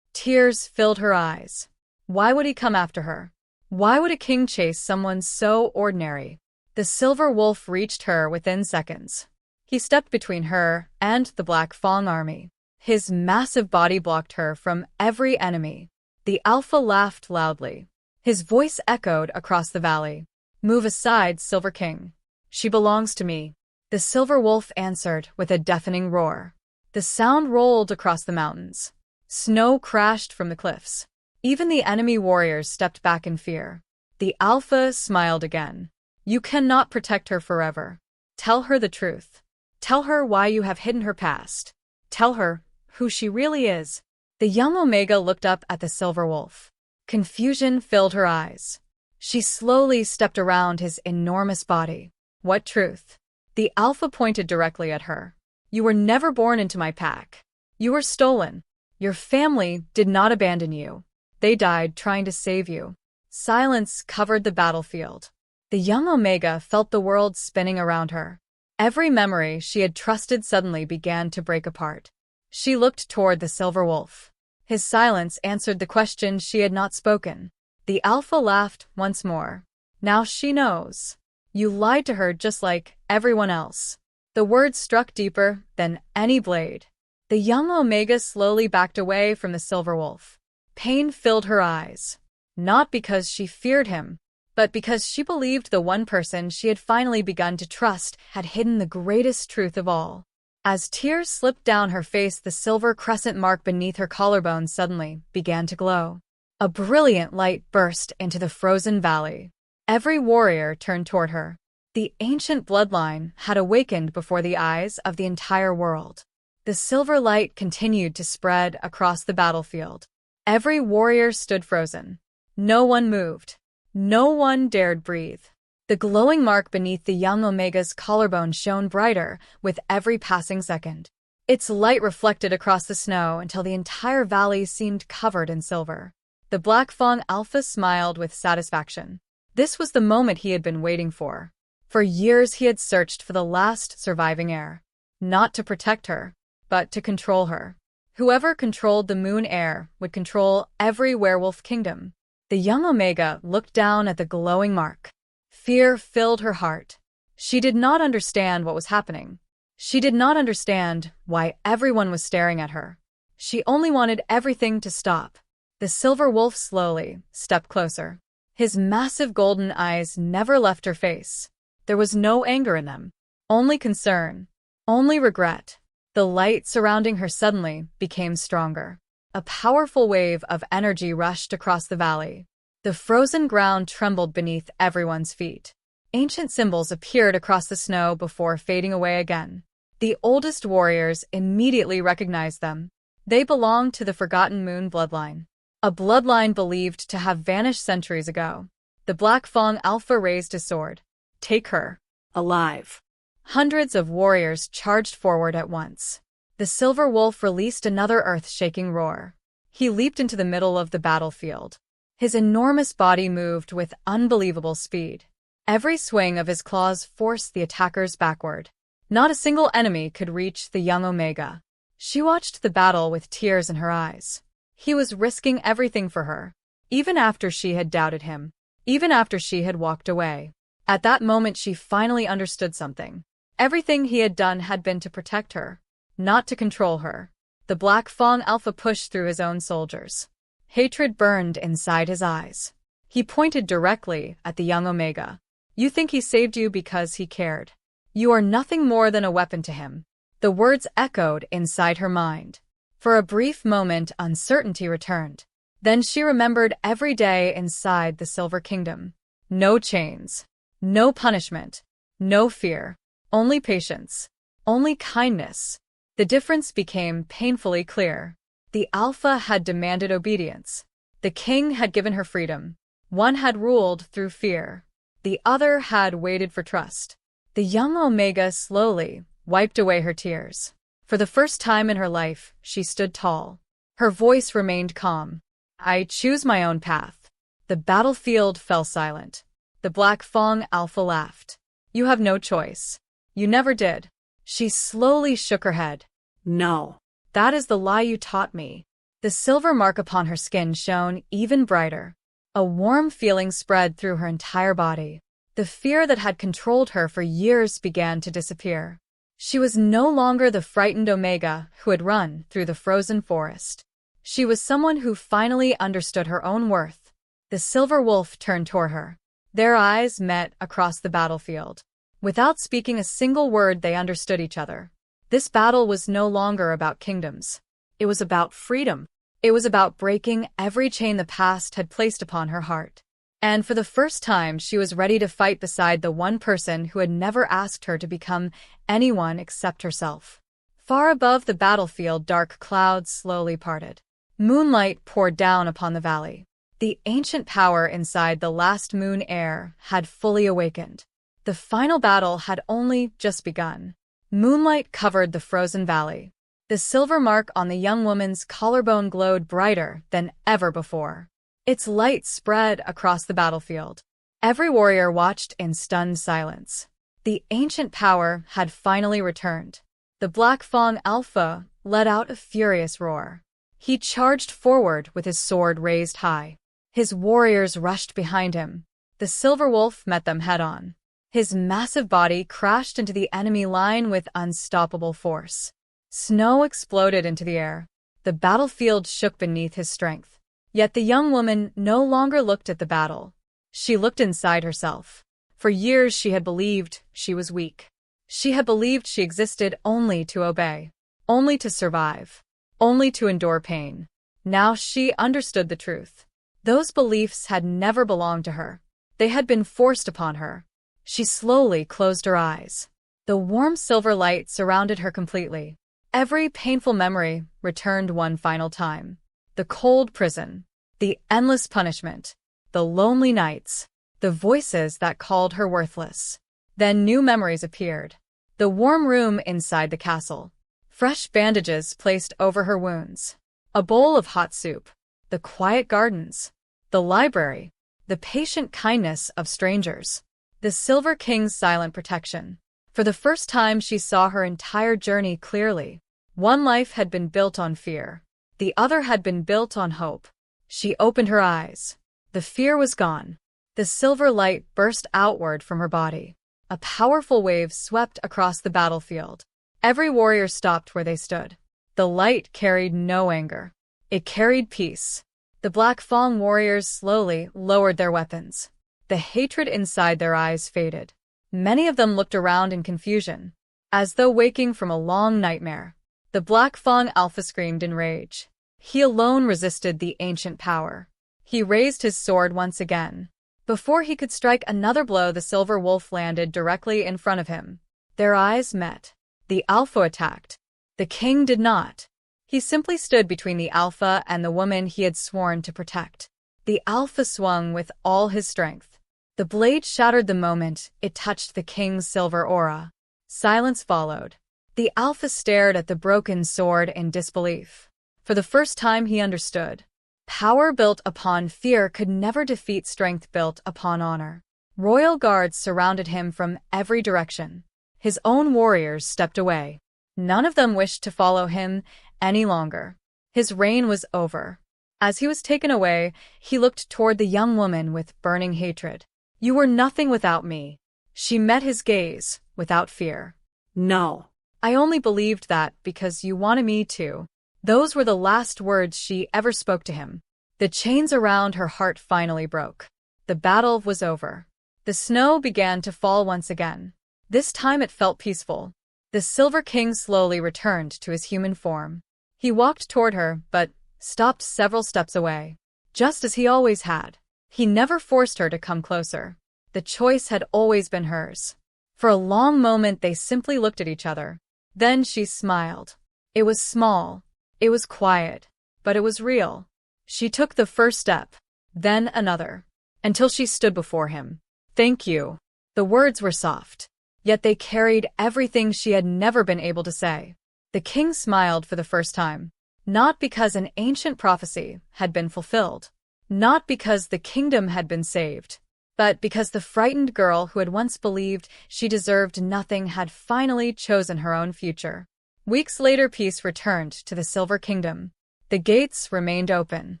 Tears filled her eyes. Why would he come after her? Why would a king chase someone so ordinary? The silver wolf reached her within seconds. He stepped between her and the Black Fang army. His massive body blocked her from every enemy. The Alpha laughed loudly. His voice echoed across the valley. "Move aside, Silver King. She belongs to me." The silver wolf answered with a deafening roar. The sound rolled across the mountains. Snow crashed from the cliffs. Even the enemy warriors stepped back in fear. The Alpha smiled again. "You cannot protect her forever. Tell her the truth. Tell her why you have hidden her past. Tell her who she really is." The young Omega looked up at the silver wolf. Confusion filled her eyes. She slowly stepped around his enormous body. "What truth?" The Alpha pointed directly at her. "You were never born into my pack. You were stolen. Your family did not abandon you. They died trying to save you." Silence covered the battlefield. The young Omega felt the world spinning around her. Every memory she had trusted suddenly began to break apart. She looked toward the silver wolf. His silence answered the question she had not spoken. The Alpha laughed once more. "Now she knows. You lied to her just like everyone else." The words struck deeper than any blade. The young Omega slowly backed away from the silver wolf. Pain filled her eyes. Not because she feared him, but because she believed the one person she had finally begun to trust had hidden the greatest truth of all. As tears slipped down her face, the silver crescent mark beneath her collarbone suddenly began to glow. A brilliant light burst into the frozen valley. Every warrior turned toward her. The ancient bloodline had awakened before the eyes of the entire world. The silver light continued to spread across the battlefield. Every warrior stood frozen. No one moved. No one dared breathe. The glowing mark beneath the young Omega's collarbone shone brighter with every passing second. Its light reflected across the snow until the entire valley seemed covered in silver. The Black Fang Alpha smiled with satisfaction. This was the moment he had been waiting for. For years he had searched for the last surviving heir. Not to protect her, but to control her. Whoever controlled the Moon Heir would control every werewolf kingdom. The young Omega looked down at the glowing mark. Fear filled her heart. She did not understand what was happening. She did not understand why everyone was staring at her. She only wanted everything to stop. The silver wolf slowly stepped closer. His massive golden eyes never left her face. There was no anger in them. Only concern. Only regret. The light surrounding her suddenly became stronger. A powerful wave of energy rushed across the valley. The frozen ground trembled beneath everyone's feet. Ancient symbols appeared across the snow before fading away again. The oldest warriors immediately recognized them. They belonged to the Forgotten Moon bloodline. A bloodline believed to have vanished centuries ago. The Black Fang Alpha raised his sword. Take her. Alive. Hundreds of warriors charged forward at once. The silver wolf released another earth-shaking roar. He leaped into the middle of the battlefield. His enormous body moved with unbelievable speed. Every swing of his claws forced the attackers backward. Not a single enemy could reach the young Omega. She watched the battle with tears in her eyes. He was risking everything for her, even after she had doubted him, even after she had walked away. At that moment she finally understood something. Everything he had done had been to protect her, not to control her. The Black Fang Alpha pushed through his own soldiers. Hatred burned inside his eyes. He pointed directly at the young Omega. You think he saved you because he cared. You are nothing more than a weapon to him. The words echoed inside her mind. For a brief moment, uncertainty returned. Then she remembered every day inside the Silver Kingdom. No chains. No punishment. No fear. Only patience. Only kindness. The difference became painfully clear. The Alpha had demanded obedience. The king had given her freedom. One had ruled through fear. The other had waited for trust. The young Omega slowly wiped away her tears. For the first time in her life, she stood tall. Her voice remained calm. I choose my own path. The battlefield fell silent. The Black Fang Alpha laughed. You have no choice. You never did. She slowly shook her head. No. That is the lie you taught me. The silver mark upon her skin shone even brighter. A warm feeling spread through her entire body. The fear that had controlled her for years began to disappear. She was no longer the frightened Omega who had run through the frozen forest. She was someone who finally understood her own worth. The silver wolf turned toward her. Their eyes met across the battlefield. Without speaking a single word, they understood each other. This battle was no longer about kingdoms. It was about freedom. It was about breaking every chain the past had placed upon her heart. And for the first time, she was ready to fight beside the one person who had never asked her to become anyone except herself. Far above the battlefield, dark clouds slowly parted. Moonlight poured down upon the valley. The ancient power inside the last Moon Heir had fully awakened. The final battle had only just begun. Moonlight covered the frozen valley. The silver mark on the young woman's collarbone glowed brighter than ever before. Its light spread across the battlefield. Every warrior watched in stunned silence. The ancient power had finally returned. The Black Fang Alpha let out a furious roar. He charged forward with his sword raised high. His warriors rushed behind him. The silver wolf met them head-on. His massive body crashed into the enemy line with unstoppable force. Snow exploded into the air. The battlefield shook beneath his strength. Yet the young woman no longer looked at the battle. She looked inside herself. For years she had believed she was weak. She had believed she existed only to obey, only to survive, only to endure pain. Now she understood the truth. Those beliefs had never belonged to her. They had been forced upon her. She slowly closed her eyes. The warm silver light surrounded her completely. Every painful memory returned one final time. The cold prison, the endless punishment, the lonely nights, the voices that called her worthless. Then new memories appeared. The warm room inside the castle, fresh bandages placed over her wounds, a bowl of hot soup, the quiet gardens, the library, the patient kindness of strangers, the Silver King's silent protection. For the first time she saw her entire journey clearly. One life had been built on fear. The other had been built on hope. She opened her eyes. The fear was gone. The silver light burst outward from her body. A powerful wave swept across the battlefield. Every warrior stopped where they stood. The light carried no anger. It carried peace. The Black Fang warriors slowly lowered their weapons. The hatred inside their eyes faded. Many of them looked around in confusion, as though waking from a long nightmare. The Black Fang Alpha screamed in rage. He alone resisted the ancient power. He raised his sword once again. Before he could strike another blow, the silver wolf landed directly in front of him. Their eyes met. The Alpha attacked. The king did not. He simply stood between the Alpha and the woman he had sworn to protect. The Alpha swung with all his strength. The blade shattered the moment it touched the king's silver aura. Silence followed. The Alpha stared at the broken sword in disbelief. For the first time he understood. Power built upon fear could never defeat strength built upon honor. Royal guards surrounded him from every direction. His own warriors stepped away. None of them wished to follow him any longer. His reign was over. As he was taken away, he looked toward the young woman with burning hatred. "You were nothing without me." She met his gaze, without fear. No. "I only believed that because you wanted me to." Those were the last words she ever spoke to him. The chains around her heart finally broke. The battle was over. The snow began to fall once again. This time it felt peaceful. The Silver King slowly returned to his human form. He walked toward her, but stopped several steps away. Just as he always had. He never forced her to come closer. The choice had always been hers. For a long moment they simply looked at each other. Then she smiled. It was small. It was quiet. But it was real. She took the first step. Then another. Until she stood before him. "Thank you." The words were soft. Yet they carried everything she had never been able to say. The king smiled for the first time. Not because an ancient prophecy had been fulfilled. Not because the kingdom had been saved. But because the frightened girl who had once believed she deserved nothing had finally chosen her own future. Weeks later, peace returned to the Silver Kingdom. The gates remained open.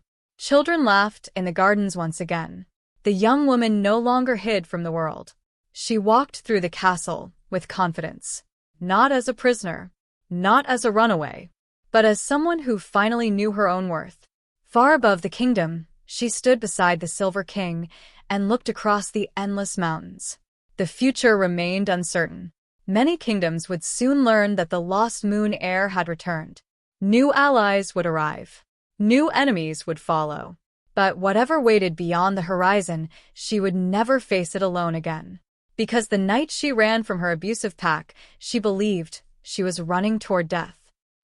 Children laughed in the gardens once again. The young woman no longer hid from the world. She walked through the castle with confidence. Not as a prisoner. Not as a runaway. But as someone who finally knew her own worth. Far above the kingdom, she stood beside the Silver King and looked across the endless mountains. The future remained uncertain. Many kingdoms would soon learn that the lost Moon Heir had returned. New allies would arrive. New enemies would follow. But whatever waited beyond the horizon, she would never face it alone again. Because the night she ran from her abusive pack, she believed she was running toward death.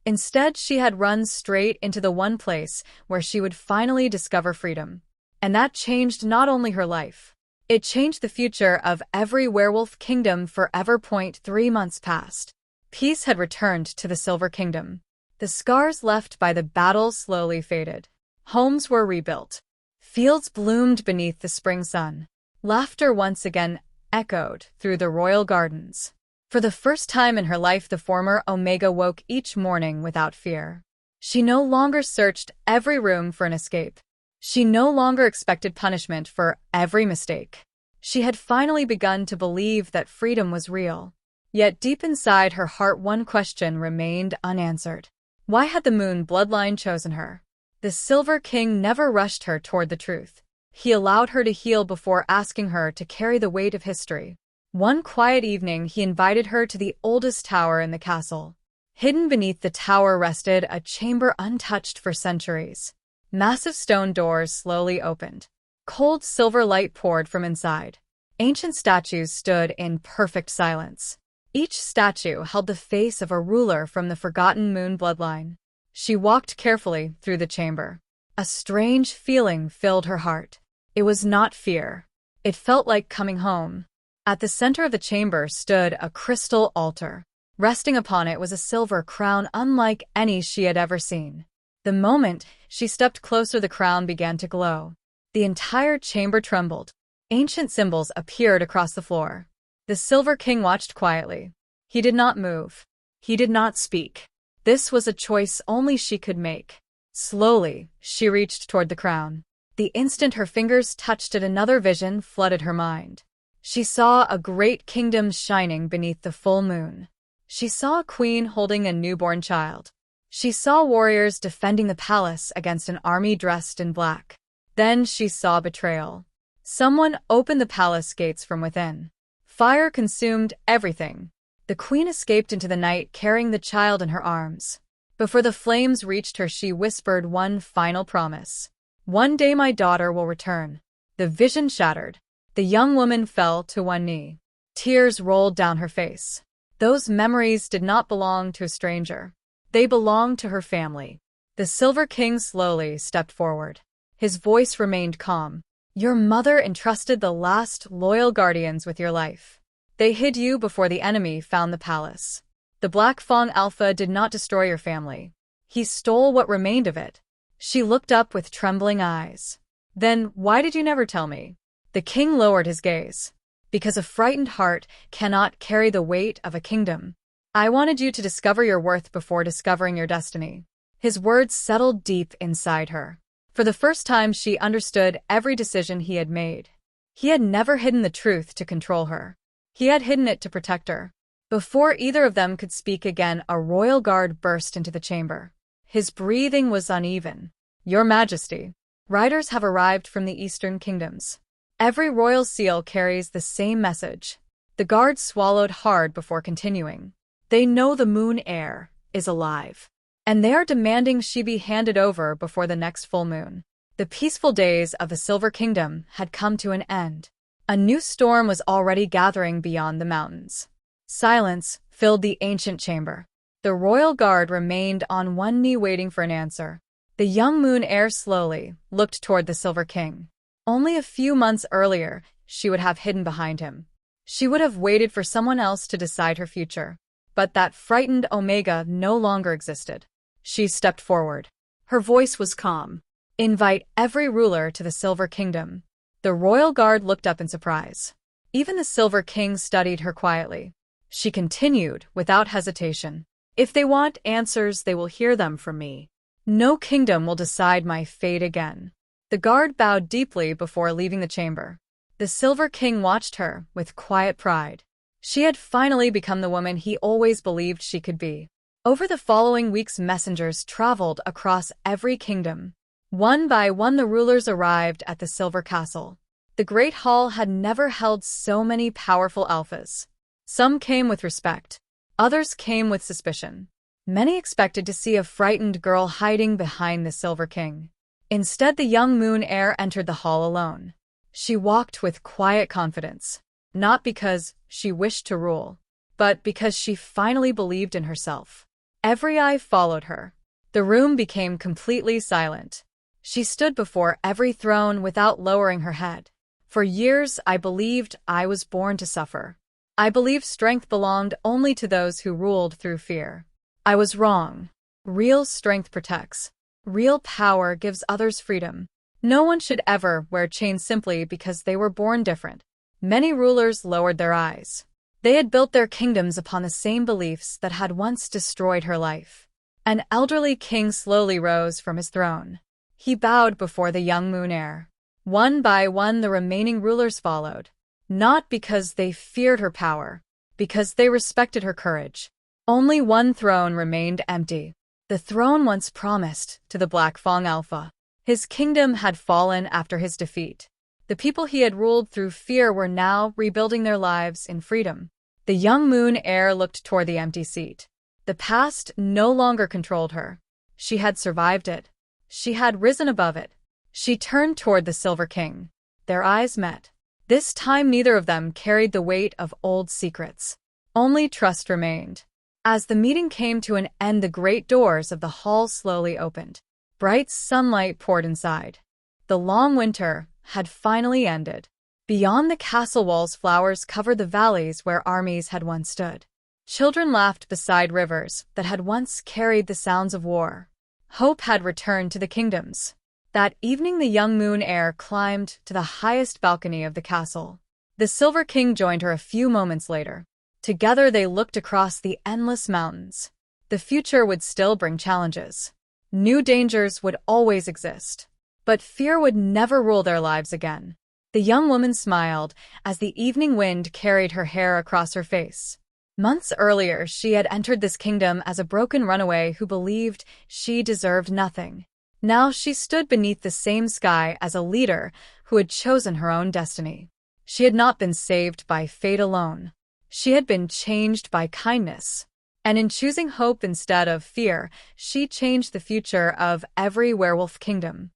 Instead, she had run straight into the one place where she would finally discover freedom. And that changed not only her life. It changed the future of every werewolf kingdom forever. 3 months passed. Peace had returned to the Silver Kingdom. The scars left by the battle slowly faded. Homes were rebuilt. Fields bloomed beneath the spring sun. Laughter once again echoed through the royal gardens. For the first time in her life, the former Omega woke each morning without fear. She no longer searched every room for an escape. She no longer expected punishment for every mistake. She had finally begun to believe that freedom was real. Yet deep inside her heart, one question remained unanswered. Why had the Moon Bloodline chosen her? The Silver King never rushed her toward the truth. He allowed her to heal before asking her to carry the weight of history. One quiet evening, he invited her to the oldest tower in the castle. Hidden beneath the tower rested a chamber untouched for centuries. Massive stone doors slowly opened. Cold silver light poured from inside. Ancient statues stood in perfect silence. Each statue held the face of a ruler from the forgotten Moon Bloodline. She walked carefully through the chamber. A strange feeling filled her heart. It was not fear. It felt like coming home. At the center of the chamber stood a crystal altar. Resting upon it was a silver crown unlike any she had ever seen. The moment she stepped closer, the crown began to glow. The entire chamber trembled. Ancient symbols appeared across the floor. The Silver King watched quietly. He did not move. He did not speak. This was a choice only she could make. Slowly, she reached toward the crown. The instant her fingers touched it, another vision flooded her mind. She saw a great kingdom shining beneath the full moon. She saw a queen holding a newborn child. She saw warriors defending the palace against an army dressed in black. Then she saw betrayal. Someone opened the palace gates from within. Fire consumed everything. The queen escaped into the night carrying the child in her arms. Before the flames reached her, she whispered one final promise. "One day my daughter will return." The vision shattered. The young woman fell to one knee. Tears rolled down her face. Those memories did not belong to a stranger. They belonged to her family. The Silver King slowly stepped forward. His voice remained calm. "Your mother entrusted the last loyal guardians with your life. They hid you before the enemy found the palace. The Black Fang Alpha did not destroy your family. He stole what remained of it." She looked up with trembling eyes. "Then why did you never tell me?" The king lowered his gaze. "Because a frightened heart cannot carry the weight of a kingdom. I wanted you to discover your worth before discovering your destiny." His words settled deep inside her. For the first time, she understood every decision he had made. He had never hidden the truth to control her. He had hidden it to protect her. Before either of them could speak again, a royal guard burst into the chamber. His breathing was uneven. "Your Majesty, riders have arrived from the eastern kingdoms. Every royal seal carries the same message." The guard swallowed hard before continuing. "They know the Moon Heir is alive, and they are demanding she be handed over before the next full moon." The peaceful days of the Silver Kingdom had come to an end. A new storm was already gathering beyond the mountains. Silence filled the ancient chamber. The royal guard remained on one knee waiting for an answer. The young Moon Heir slowly looked toward the Silver King. Only a few months earlier, she would have hidden behind him. She would have waited for someone else to decide her future. But that frightened Omega no longer existed. She stepped forward. Her voice was calm. "Invite every ruler to the Silver Kingdom." The royal guard looked up in surprise. Even the Silver King studied her quietly. She continued without hesitation. "If they want answers, they will hear them from me. No kingdom will decide my fate again." The guard bowed deeply before leaving the chamber. The Silver King watched her with quiet pride. She had finally become the woman he always believed she could be. Over the following weeks, messengers traveled across every kingdom. One by one, the rulers arrived at the Silver Castle. The Great Hall had never held so many powerful alphas. Some came with respect. Others came with suspicion. Many expected to see a frightened girl hiding behind the Silver King. Instead, the young Moon Heir entered the hall alone. She walked with quiet confidence, not because she wished to rule, but because she finally believed in herself. Every eye followed her. The room became completely silent. She stood before every throne without lowering her head. "For years, I believed I was born to suffer. I believed strength belonged only to those who ruled through fear. I was wrong. Real strength protects. Real power gives others freedom. No one should ever wear chains simply because they were born different." Many rulers lowered their eyes. They had built their kingdoms upon the same beliefs that had once destroyed her life. An elderly king slowly rose from his throne. He bowed before the young Moon Heir. One by one, the remaining rulers followed. Not because they feared her power, because they respected her courage. Only one throne remained empty. The throne once promised to the Black Fang Alpha. His kingdom had fallen after his defeat. The people he had ruled through fear were now rebuilding their lives in freedom. The young Moon Heir looked toward the empty seat. The past no longer controlled her. She had survived it. She had risen above it. She turned toward the Silver King. Their eyes met. This time, neither of them carried the weight of old secrets. Only trust remained. As the meeting came to an end, the great doors of the hall slowly opened. Bright sunlight poured inside. The long winter had finally ended. Beyond the castle walls, flowers covered the valleys where armies had once stood. Children laughed beside rivers that had once carried the sounds of war. Hope had returned to the kingdoms. That evening, the young Moon Heir climbed to the highest balcony of the castle. The Silver King joined her a few moments later. Together, they looked across the endless mountains. The future would still bring challenges. New dangers would always exist. But fear would never rule their lives again. The young woman smiled as the evening wind carried her hair across her face. Months earlier, she had entered this kingdom as a broken runaway who believed she deserved nothing. Now she stood beneath the same sky as a leader who had chosen her own destiny. She had not been saved by fate alone. She had been changed by kindness. And in choosing hope instead of fear, she changed the future of every werewolf kingdom.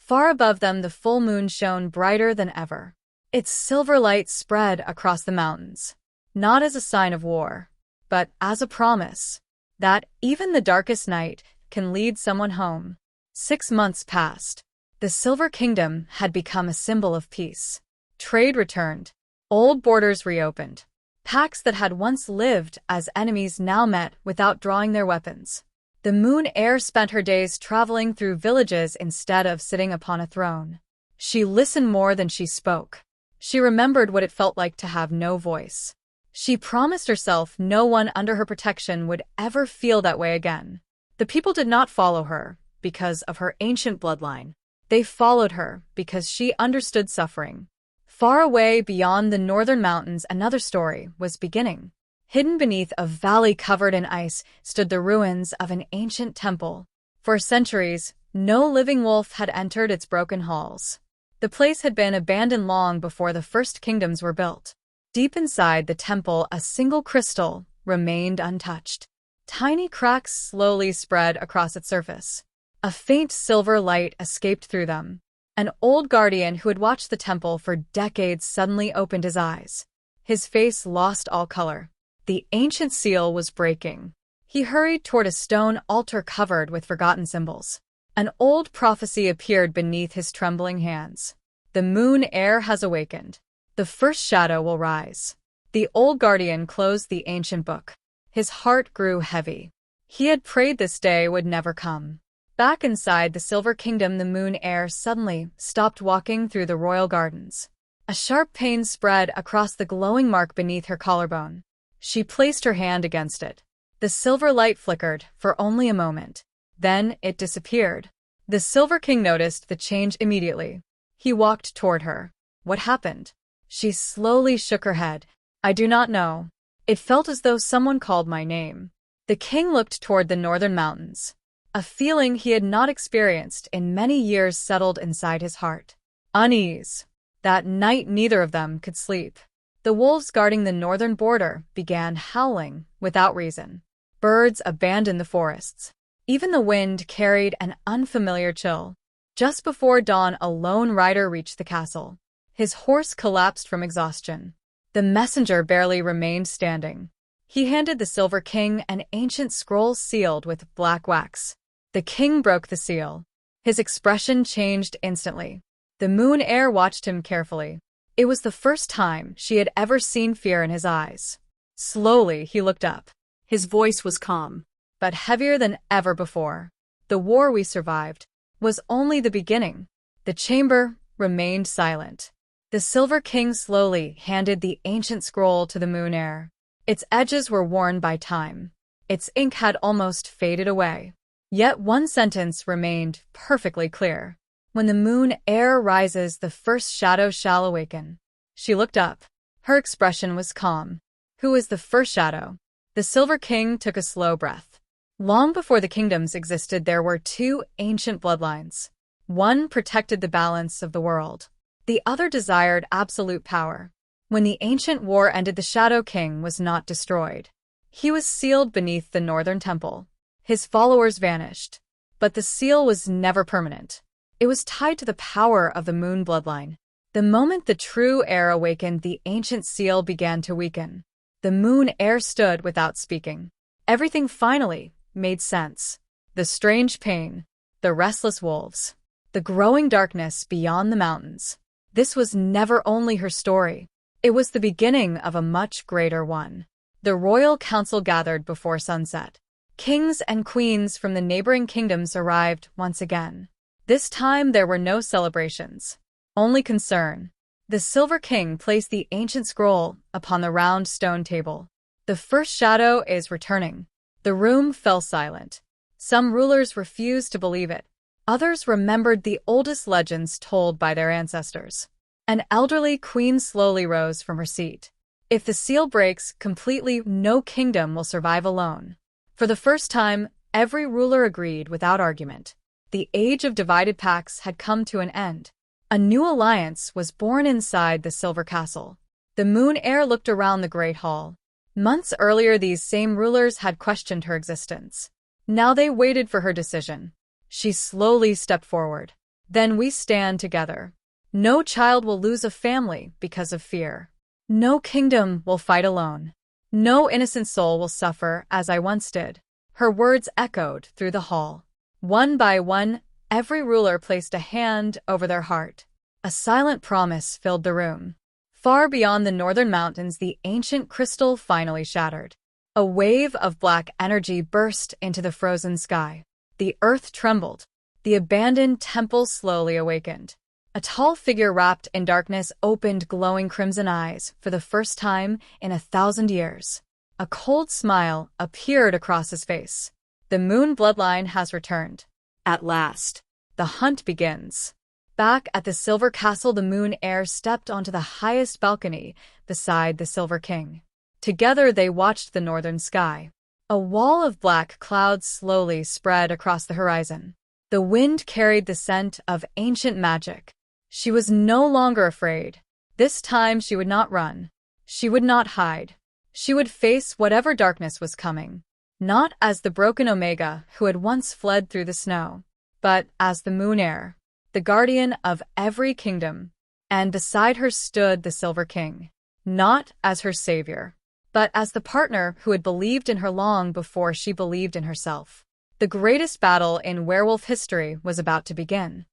Far above them, the full moon shone brighter than ever. Its silver light spread across the mountains, not as a sign of war, but as a promise that even the darkest night can lead someone home. 6 months passed. The Silver Kingdom had become a symbol of peace. Trade returned. Old borders reopened. Packs that had once lived as enemies now met without drawing their weapons. The Moon Heir spent her days traveling through villages instead of sitting upon a throne. She listened more than she spoke. She remembered what it felt like to have no voice. She promised herself no one under her protection would ever feel that way again. The people did not follow her because of her ancient bloodline. They followed her because she understood suffering. Far away beyond the northern mountains, another story was beginning. Hidden beneath a valley covered in ice stood the ruins of an ancient temple. For centuries, no living wolf had entered its broken halls. The place had been abandoned long before the first kingdoms were built. Deep inside the temple, a single crystal remained untouched. Tiny cracks slowly spread across its surface. A faint silver light escaped through them. An old guardian who had watched the temple for decades suddenly opened his eyes. His face lost all color. The ancient seal was breaking. He hurried toward a stone altar covered with forgotten symbols. An old prophecy appeared beneath his trembling hands. The Moon Heir has awakened. The first shadow will rise. The old guardian closed the ancient book. His heart grew heavy. He had prayed this day would never come. Back inside the Silver Kingdom, the Moon Heir suddenly stopped walking through the royal gardens. A sharp pain spread across the glowing mark beneath her collarbone. She placed her hand against it. The silver light flickered for only a moment. Then it disappeared. The Silver King noticed the change immediately. He walked toward her. What happened? She slowly shook her head. I do not know. It felt as though someone called my name. The king looked toward the northern mountains. A feeling he had not experienced in many years settled inside his heart. Unease. That night neither of them could sleep. The wolves guarding the northern border began howling without reason. Birds abandoned the forests. Even the wind carried an unfamiliar chill. Just before dawn, a lone rider reached the castle. His horse collapsed from exhaustion. The messenger barely remained standing. He handed the Silver King an ancient scroll sealed with black wax. The king broke the seal. His expression changed instantly. The Moon Heir watched him carefully. It was the first time she had ever seen fear in his eyes. Slowly, he looked up. His voice was calm, but heavier than ever before. The war we survived was only the beginning. The chamber remained silent. The Silver King slowly handed the ancient scroll to the Moon Heir. Its edges were worn by time. Its ink had almost faded away. Yet one sentence remained perfectly clear. When the Moon Heir rises, the first shadow shall awaken. She looked up. Her expression was calm. Who is the first shadow? The Silver King took a slow breath. Long before the kingdoms existed, there were two ancient bloodlines. One protected the balance of the world. The other desired absolute power. When the ancient war ended, the Shadow King was not destroyed. He was sealed beneath the northern temple. His followers vanished. But the seal was never permanent. It was tied to the power of the moon bloodline. The moment the true heir awakened, the ancient seal began to weaken. The Moon Heir stood without speaking. Everything finally made sense. The strange pain, the restless wolves, the growing darkness beyond the mountains. This was never only her story. It was the beginning of a much greater one. The royal council gathered before sunset. Kings and queens from the neighboring kingdoms arrived once again. This time there were no celebrations, only concern. The Silver King placed the ancient scroll upon the round stone table. The first shadow is returning. The room fell silent. Some rulers refused to believe it. Others remembered the oldest legends told by their ancestors. An elderly queen slowly rose from her seat. If the seal breaks completely, no kingdom will survive alone. For the first time, every ruler agreed without argument. The age of divided packs had come to an end. A new alliance was born inside the Silver Castle. The Moon Heir looked around the Great Hall. Months earlier, these same rulers had questioned her existence. Now they waited for her decision. She slowly stepped forward. Then we stand together. No child will lose a family because of fear. No kingdom will fight alone. No innocent soul will suffer as I once did. Her words echoed through the hall. One by one, every ruler placed a hand over their heart. A silent promise filled the room. Far beyond the northern mountains, the ancient crystal finally shattered. A wave of black energy burst into the frozen sky. The earth trembled. The abandoned temple slowly awakened. A tall figure wrapped in darkness opened glowing crimson eyes for the first time in 1,000 years. A cold smile appeared across his face. The Moon bloodline has returned. At last. The hunt begins. Back at the Silver Castle, the Moon Heir stepped onto the highest balcony beside the Silver King. Together they watched the northern sky. A wall of black clouds slowly spread across the horizon. The wind carried the scent of ancient magic. She was no longer afraid. This time she would not run. She would not hide. She would face whatever darkness was coming. Not as the broken Omega who had once fled through the snow, but as the Moon Heir, the guardian of every kingdom. And beside her stood the Silver King, not as her savior, but as the partner who had believed in her long before she believed in herself. The greatest battle in werewolf history was about to begin.